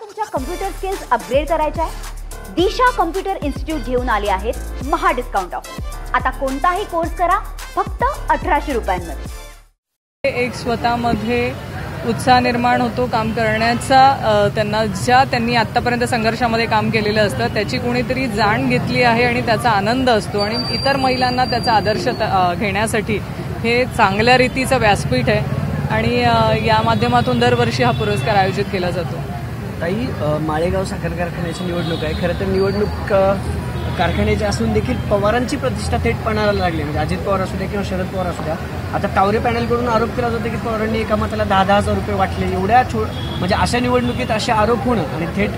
तुमच्या computer skills upgrade करायच्या आहे? दिशा कम्प्युटर इन्स्टिट्यूट घेऊन आले आहेत महा डिस्काउंट ऑफर। आता कोणताही कोर्स करा फक्त 1800 रुपयांमध्ये। एक स्वतःमध्ये उत्साह निर्माण होतो काम करण्याचा, त्यांनी आतापर्यंत संघर्षामध्ये काम केलेलं असतं त्याची कोणीतरी जाण घेतली आहे आणि त्याचा आनंद असतो आणि इतर महिलांना त्याचा आदर्श घेण्यासाठी हे चांगल्या रीतीचं व्यासपीठ आहे आणि या माध्यमातून दरवर्षी हा पुरस्कार आयोजित केला जातो। ताई, माळेगाव साखर कारखान्याची निवडणूक आहे। खरं तर निवडणूक कारखान्याची असून देखील पवारांची प्रतिष्ठा थेट पणाला लागली, म्हणजे अजित पवार असू द्या किंवा शरद पवार असू द्या। आता तावरे पॅनलकडून आरोप केला जातो की पवारांनी एका मताला 10,000 रुपये वाटले। एवढ्या म्हणजे अशा निवडणुकीत असे आरोप होणं आणि थेट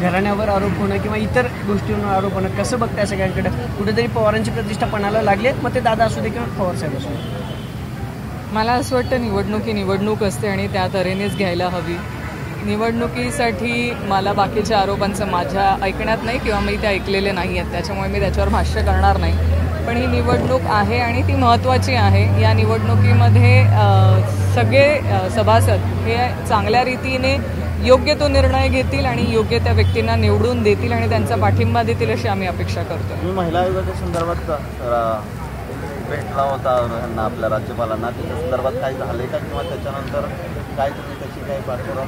घराण्यावर आरोप होणं किंवा इतर गोष्टींवर आरोप होणं कसं बघताय सगळ्यांकडे? कुठेतरी पवारांची प्रतिष्ठा पणाला लागली, मग ते दादा असू दे किंवा पवार साहेब असू दे। मला असं वाटतं निवडणूक असते आणि त्या तऱ्हेनेच घ्यायला हवी। निवडणुकीसाठी मला बाकीच्या आरोपांचं माझ्या ऐकण्यात नाही किंवा मी ते ऐकलेले नाही आहेत, त्याच्यामुळे मी त्याच्यावर भाष्य करणार नाही। पण ही निवडणूक आहे आणि ती महत्त्वाची आहे। या निवडणुकीमध्ये सगळे सभासद हे चांगल्या रीतीने योग्य तो निर्णय घेतील आणि योग्य त्या व्यक्तींना निवडून देतील आणि त्यांचा पाठिंबा देतील अशी आम्ही अपेक्षा करतो। मी महिला आयोगाच्या संदर्भात भेटला होता आपल्या राज्यपालांना, त्या संदर्भात काही झाले का किंवा त्याच्यानंतर काय तुम्ही त्याची काही पाठपुरावा?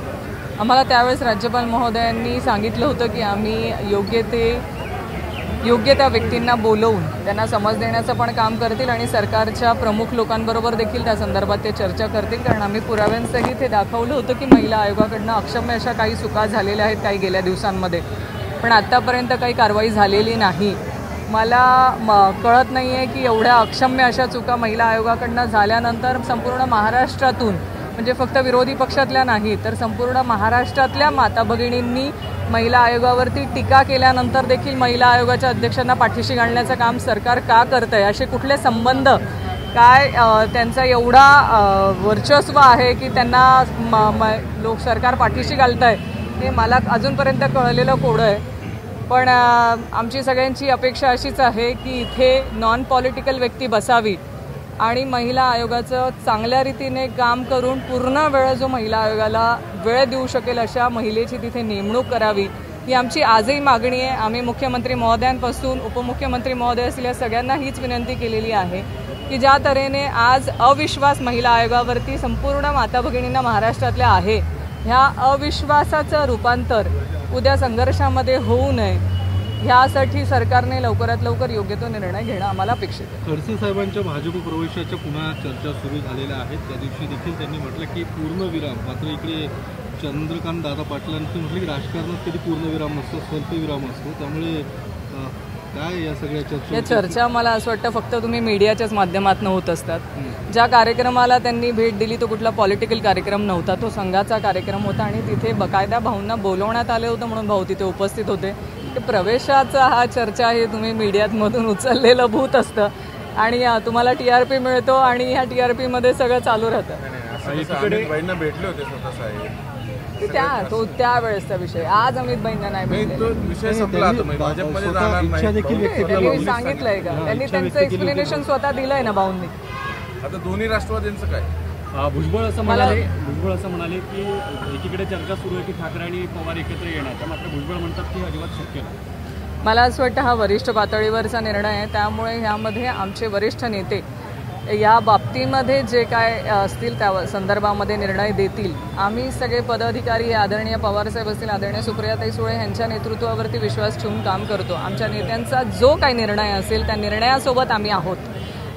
आम्हाला त्यावेळेस राज्यपाल महोदयांनी सांगितलं होतं की आम्ही योग्य त्या व्यक्तींना बोलवून त्यांना समज देण्याचं पण काम करतील आणि सरकारच्या प्रमुख लोकांबरोबर देखील त्या संदर्भात ते चर्चा करतील, कारण आम्ही पुराव्यांसहित हे दाखवलं होतं की महिला आयोगाकडनं अक्षम्य अशा काही चुका झालेल्या आहेत काही गेल्या दिवसांमध्ये, पण आत्तापर्यंत काही कारवाई झालेली नाही। मला कळत नाही आहे की एवढ्या अक्षम्य अशा चुका महिला आयोगाकडनं झाल्यानंतर संपूर्ण महाराष्ट्रातून, म्हणजे फक्त विरोधी पक्षातल्या नाही तर संपूर्ण महाराष्ट्रातल्या माता भगिनींनी महिला आयोगावरती टीका केल्यानंतर देखील महिला आयोगाच्या अध्यक्षांना पाठीशी घालण्याचं काम सरकार का करत आहे? असे कुठले संबंध, काय त्यांचा एवढा वर्चस्व आहे की त्यांना सरकार पाठीशी घालत आहे, हे मला अजूनपर्यंत कळलेलं कोडं आहे। पण आमची सगळ्यांची अपेक्षा अशीच आहे की इथे नॉन पॉलिटिकल व्यक्ती बसावी आणि महिला आयोगाचं चांगल्या रीतीने काम करून पूर्ण वेळ जो महिला आयोगाला वेळ देऊ शकेल अशा महिलेची तिथे नेमणूक करावी, ही आमची आजही मागणी आहे। आम्ही मुख्यमंत्री महोदयांपासून उपमुख्यमंत्री महोदय असतील या सगळ्यांना हीच विनंती केलेली आहे की ज्या तऱ्हेने आज अविश्वास महिला आयोगावरती संपूर्ण माता भगिनींना महाराष्ट्रातल्या आहे, ह्या अविश्वासाचं रूपांतर उद्या संघर्षामध्ये होऊ नये ह्यासाठी सरकारने लवकरात लवकर योग्य तो निर्णय घेणं आम्हाला अपेक्षित आहे। खडसे साहेबांच्या भाजप प्रवेशाच्या पुन्हा चर्चा सुरू झालेल्या आहेत। त्या दिवशी देखील त्यांनी म्हटलं की पूर्णविराम, मात्र इकडे चंद्रकांत दादा पाटलांनी म्हटलं की राजकारणात कधी पूर्णविराम नसतो, स्वल्पविराम असतो, त्यामुळे काय या सगळ्या चर्चा मला असं वाटतं फक्त तुम्ही मीडियाच्याच माध्यमातून होत असतात। ज्या कार्यक्रमाला त्यांनी भेट दिली तो कुठला पॉलिटिकल कार्यक्रम नव्हता, तो संघाचा कार्यक्रम होता आणि तिथे बकायदा भाऊंना बोलवण्यात आले होतं म्हणून भाऊ तिथे उपस्थित होते। प्रवेशाचा हा चर्चा हे तुम्ही मीडियामधून उचललेलं भूत असतं आणि तुम्हाला TRP मिळतो आणि ह्या TRP मध्ये सगळं चालू राहतं। भेटले होते स्वतः साहेब, त्यावेळेसचा विषय, आज अमित भाईंना नाही भेटले, सांगितलंय का त्यांनी? त्यांचं एक्सप्लेनेशन स्वतः दिलंय ना भाऊंनी। आता दोन्ही राष्ट्रवादींचं काय? भुजबळ असं म्हणाले की एकीकडे चर्चा सुरू आहे की ठाकरे आणि पवार एकत्र येणार, मात्र भुजबळ म्हणतात की अजिबात शक्य नाही। मला असं वाटतं हा वरिष्ठ पातळीवरचा निर्णय आहे, त्यामुळे ह्यामध्ये आमचे वरिष्ठ नेते या बाबतीमध्ये जे काय असतील त्या संदर्भामध्ये निर्णय देतील। आम्ही सगळे पदाधिकारी आदरणीय पवारसाहेब असतील, आदरणीय सुप्रियाताई सुळे यांच्या नेतृत्वावरती विश्वास ठेवून काम करतो। आमच्या नेत्यांचा जो काही निर्णय असेल त्या निर्णयासोबत आम्ही आहोत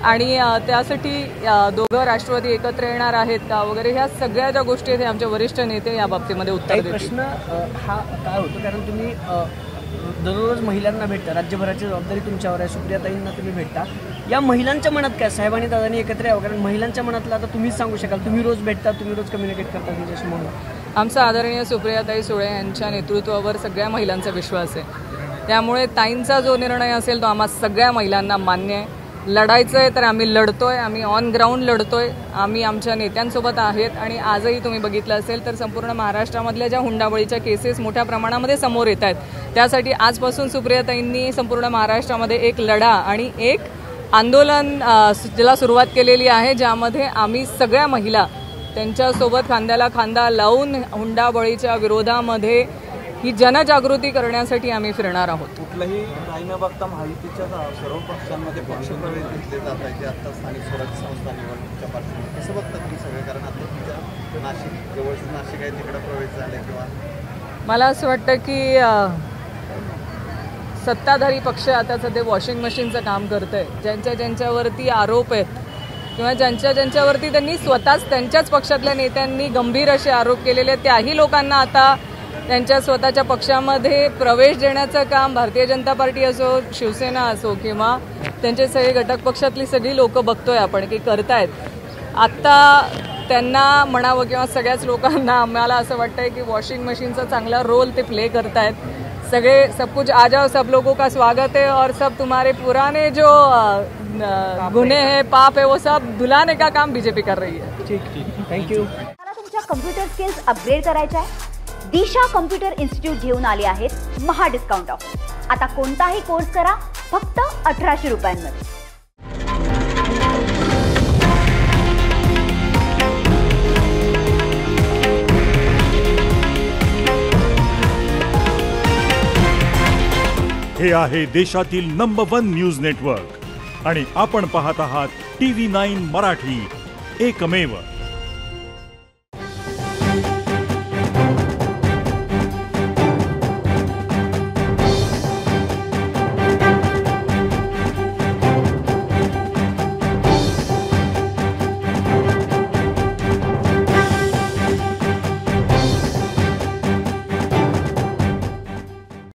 आणि त्यासाठी दोघं राष्ट्रवादी एकत्र येणार आहेत का वगैरे ह्या सगळ्या ज्या गोष्टी आहेत आमचे वरिष्ठ नेते या बाबतीमध्ये उत्तर देतील। प्रश्न हा काय होतो, कारण तुम्ही दररोज महिलांना भेटता, राज्यभराची जबाबदारी तुमच्यावर आहे, सुप्रियाताईंना तुम्ही भेटता, या महिलांच्या मनात काय? साहेबांनी दादांनी एकत्र यावं, कारण महिलांच्या मनातलं आता तुम्हीच सांगू शकाल, तुम्ही रोज भेटता, तुम्ही रोज कम्युनिकेट करता त्यांच्याशी म्हणून। आमचा आदरणीय सुप्रियाताई सुळे यांच्या नेतृत्वावर सगळ्या महिलांचा विश्वास आहे, त्यामुळे ताईंचा जो निर्णय असेल तो आम्हा सगळ्या महिलांना मान्य आहे। लढायचं आहे तर आम्ही लढतोय, आम्ही ऑन ग्राउंड लढतोय, आम्ही आमच्या नेत्यांसोबत आहेत आणि आजही तुम्ही बघितलं असेल तर संपूर्ण महाराष्ट्रामधल्या ज्या हुंडाबळीच्या केसेस मोठ्या प्रमाणामध्ये समोर येत आहेत, त्यासाठी आजपासून सुप्रियाताईंनी संपूर्ण महाराष्ट्रामध्ये एक लढा आणि एक आंदोलन ज्याला सुरुवात केलेली आहे, ज्यामध्ये आम्ही सगळ्या महिला त्यांच्यासोबत खांद्याला खांदा लावून हुंडाबळीच्या विरोधामध्ये ही जनजागृती करण्यासाठी आम्ही फिरणार आहोत. कुठलंही काही न बघता महायुतीच्या सर्व पक्षांमध्ये पक्षप्रवेश घेतले जात आहे की आता स्थानिक स्वराज्य संस्था निवडणुकीच्या पार्श्वभूमीवर कसं बघतात तुम्ही सगळे? कारण आता तुमच्या नाशिक जवळचं नाशिक आहे तिकडे प्रवेश झाले किंवा मला असं वाटतं की सत्ताधारी पक्ष आता सध्या वॉशिंग मशीनचं काम करत आहे. ज्यांच्यावरती आरोप आहेत किंवा ज्यांच्यावरती त्यांनी स्वतःच त्यांच्याच पक्षातल्या नेत्यांनी गंभीर असे आरोप केलेले आहेत, त्याही लोकांना आता त्यांच्या स्वतःच्या पक्षामध्ये प्रवेश देण्याचं काम भारतीय जनता पार्टी असो, शिवसेना असो किंवा त्यांचे सगळे घटक पक्षातली सगळी लोक बघतोय आपण की करतायत. आत्ता त्यांना म्हणावं किंवा सगळ्याच लोकांना आम्हाला असं वाटतंय की वॉशिंग मशीनचा चांगला रोल ते प्ले करतायत. सगळे सब कुछ आ जाओ, सब लोगों का स्वागत है और सब तुम्हारे पुराने जो गुन्हे हैं, पाप है, वो सब धुलाने का काम बीजेपी कर रही है. ठीक, थँक्यू. मला तुमच्या कम्प्युटर स्किल्स अपग्रेड करायच्या आहे? दिशा कम्प्युटर इन्स्टिट्यूट घेऊन आले आहेत महा डिस्काउंट ऑफर. आता कोणताही कोर्स करा फक्त 1800 रुपयांमध्ये. हे आहे देशातील नंबर 1 न्यूज नेटवर्क आणि आपण पाहत आहात TV9 मराठी, एकमेव.